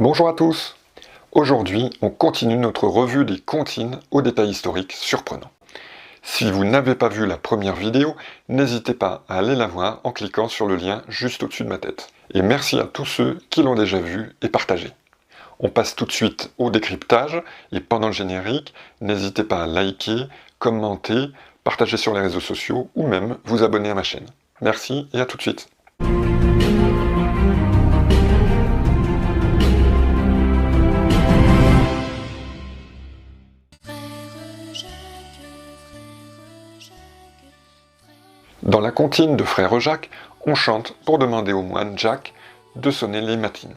Bonjour à tous. Aujourd'hui, on continue notre revue des comptines aux détails historiques surprenants. Si vous n'avez pas vu la première vidéo, n'hésitez pas à aller la voir en cliquant sur le lien juste au-dessus de ma tête. Et merci à tous ceux qui l'ont déjà vu et partagé. On passe tout de suite au décryptage, et pendant le générique, n'hésitez pas à liker, commenter, partager sur les réseaux sociaux, ou même vous abonner à ma chaîne. Merci et à tout de suite. Dans la comptine de Frère Jacques, on chante pour demander au moine Jacques de sonner les matines.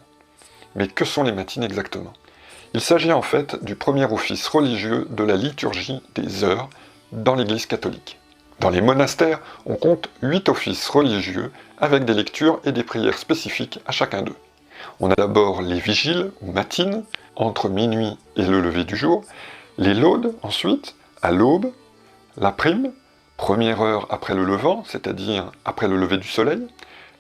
Mais que sont les matines exactement? Il s'agit en fait du premier office religieux de la liturgie des heures dans l'Église catholique. Dans les monastères, on compte 8 offices religieux avec des lectures et des prières spécifiques à chacun d'eux. On a d'abord les vigiles ou matines, entre minuit et le lever du jour, les laudes ensuite, à l'aube, la prime, première heure après le levant, c'est-à-dire après le lever du soleil,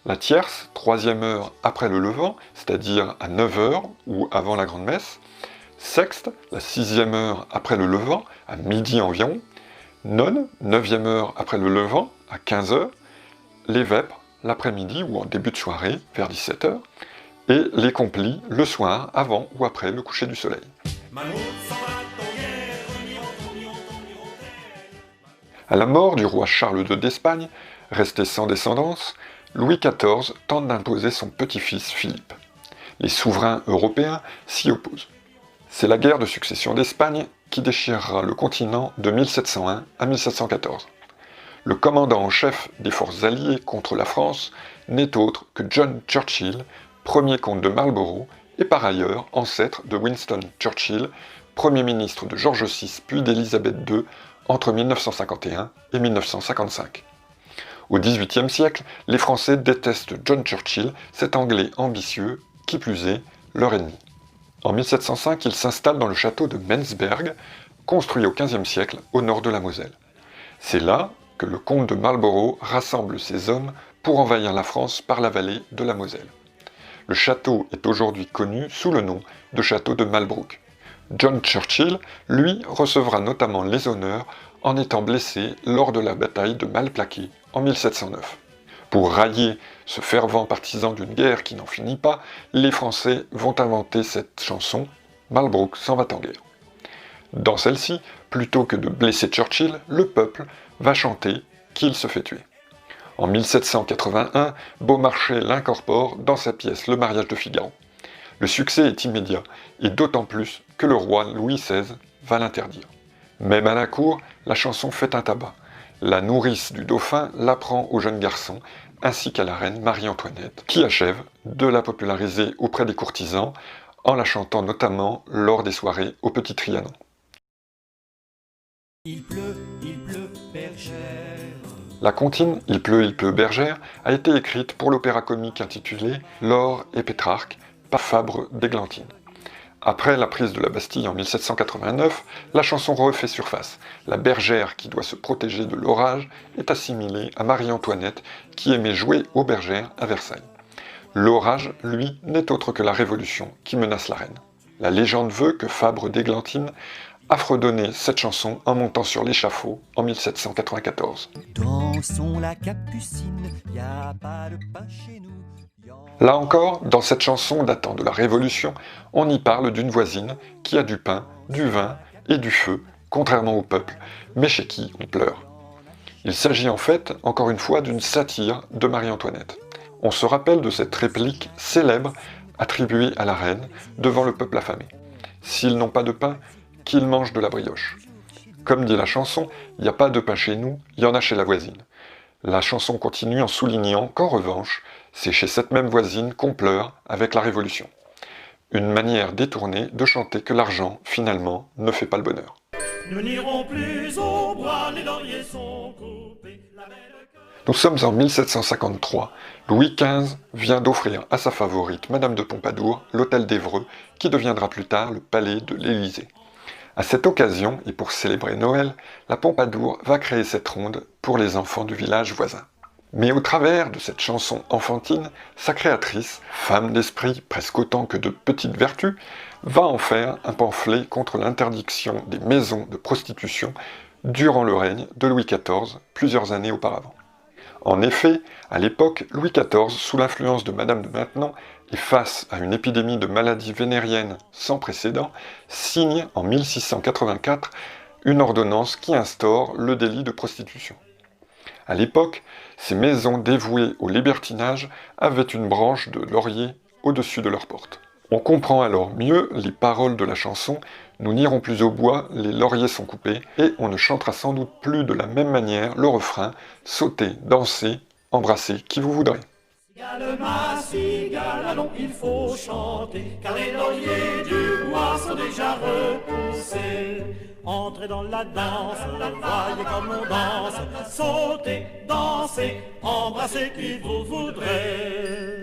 la tierce, troisième heure après le levant, c'est-à-dire à 9 heures ou avant la grande messe, sexte, la sixième heure après le levant, à midi environ, nonne, neuvième heure après le levant, à 15 heures, les vêpres, l'après-midi ou en début de soirée, vers 17 heures, et les complis, le soir, avant ou après le coucher du soleil. À la mort du roi Charles II d'Espagne, resté sans descendance, Louis XIV tente d'imposer son petit-fils Philippe. Les souverains européens s'y opposent. C'est la guerre de succession d'Espagne qui déchirera le continent de 1701 à 1714. Le commandant en chef des forces alliées contre la France n'est autre que John Churchill, premier comte de Marlborough et par ailleurs ancêtre de Winston Churchill, Premier ministre de George VI puis d'Élisabeth II entre 1951 et 1955. Au XVIIIe siècle, les Français détestent John Churchill, cet Anglais ambitieux, qui plus est, leur ennemi. En 1705, il s'installe dans le château de Menzberg, construit au XVe siècle au nord de la Moselle. C'est là que le comte de Marlborough rassemble ses hommes pour envahir la France par la vallée de la Moselle. Le château est aujourd'hui connu sous le nom de château de Malbrook. John Churchill, lui, recevra notamment les honneurs en étant blessé lors de la bataille de Malplaquet en 1709. Pour railler ce fervent partisan d'une guerre qui n'en finit pas, les Français vont inventer cette chanson « Malbrook s'en va en guerre ». Dans celle-ci, plutôt que de blesser Churchill, le peuple va chanter qu'il se fait tuer. En 1781, Beaumarchais l'incorpore dans sa pièce Le mariage de Figaro. Le succès est immédiat, et d'autant plus que le roi Louis XVI va l'interdire. Même à la cour, la chanson fait un tabac. La nourrice du dauphin l'apprend au jeune garçon, ainsi qu'à la reine Marie-Antoinette, qui achève de la populariser auprès des courtisans, en la chantant notamment lors des soirées au Petit Trianon. Il pleut, bergère. La comptine Il pleut, bergère a été écrite pour l'opéra comique intitulé Laure et Pétrarque par Fabre d'Églantine. Après la prise de la Bastille en 1789, la chanson refait surface. La bergère qui doit se protéger de l'orage est assimilée à Marie-Antoinette qui aimait jouer aux bergères à Versailles. L'orage, lui, n'est autre que la Révolution qui menace la reine. La légende veut que Fabre d'Églantine a fredonné cette chanson en montant sur l'échafaud en 1794. Dansons la capucine, y a pas de pain chez nous. Là encore, dans cette chanson datant de la Révolution, on y parle d'une voisine qui a du pain, du vin et du feu, contrairement au peuple, mais chez qui on pleure. Il s'agit en fait, encore une fois, d'une satire de Marie-Antoinette. On se rappelle de cette réplique célèbre attribuée à la reine devant le peuple affamé. S'ils n'ont pas de pain, qu'ils mangent de la brioche. Comme dit la chanson, il n'y a pas de pain chez nous, il y en a chez la voisine. La chanson continue en soulignant qu'en revanche, c'est chez cette même voisine qu'on pleure avec la Révolution. Une manière détournée de chanter que l'argent, finalement, ne fait pas le bonheur. Nous n'irons plus au bois, les lauriers sont coupés, Nous sommes en 1753. Louis XV vient d'offrir à sa favorite, Madame de Pompadour, l'hôtel d'Évreux, qui deviendra plus tard le palais de l'Élysée. À cette occasion, et pour célébrer Noël, la Pompadour va créer cette ronde pour les enfants du village voisin. Mais au travers de cette chanson enfantine, sa créatrice, femme d'esprit presque autant que de petites vertus, va en faire un pamphlet contre l'interdiction des maisons de prostitution durant le règne de Louis XIV, plusieurs années auparavant. En effet, à l'époque, Louis XIV, sous l'influence de Madame de Maintenon et face à une épidémie de maladies vénériennes sans précédent, signe en 1684 une ordonnance qui instaure le délit de prostitution. À l'époque, ces maisons dévouées au libertinage avaient une branche de laurier au-dessus de leur porte. On comprend alors mieux les paroles de la chanson « Nous n'irons plus au bois, les lauriers sont coupés » et on ne chantera sans doute plus de la même manière le refrain « Sautez, dansez, embrassez qui vous voudrez ». Cigale, ma cigale, allons, il faut chanter, car les lauriers du bois sont déjà repoussés. Entrez dans la danse, voyez comme on danse, sautez, dansez, embrassez qui vous voudrez.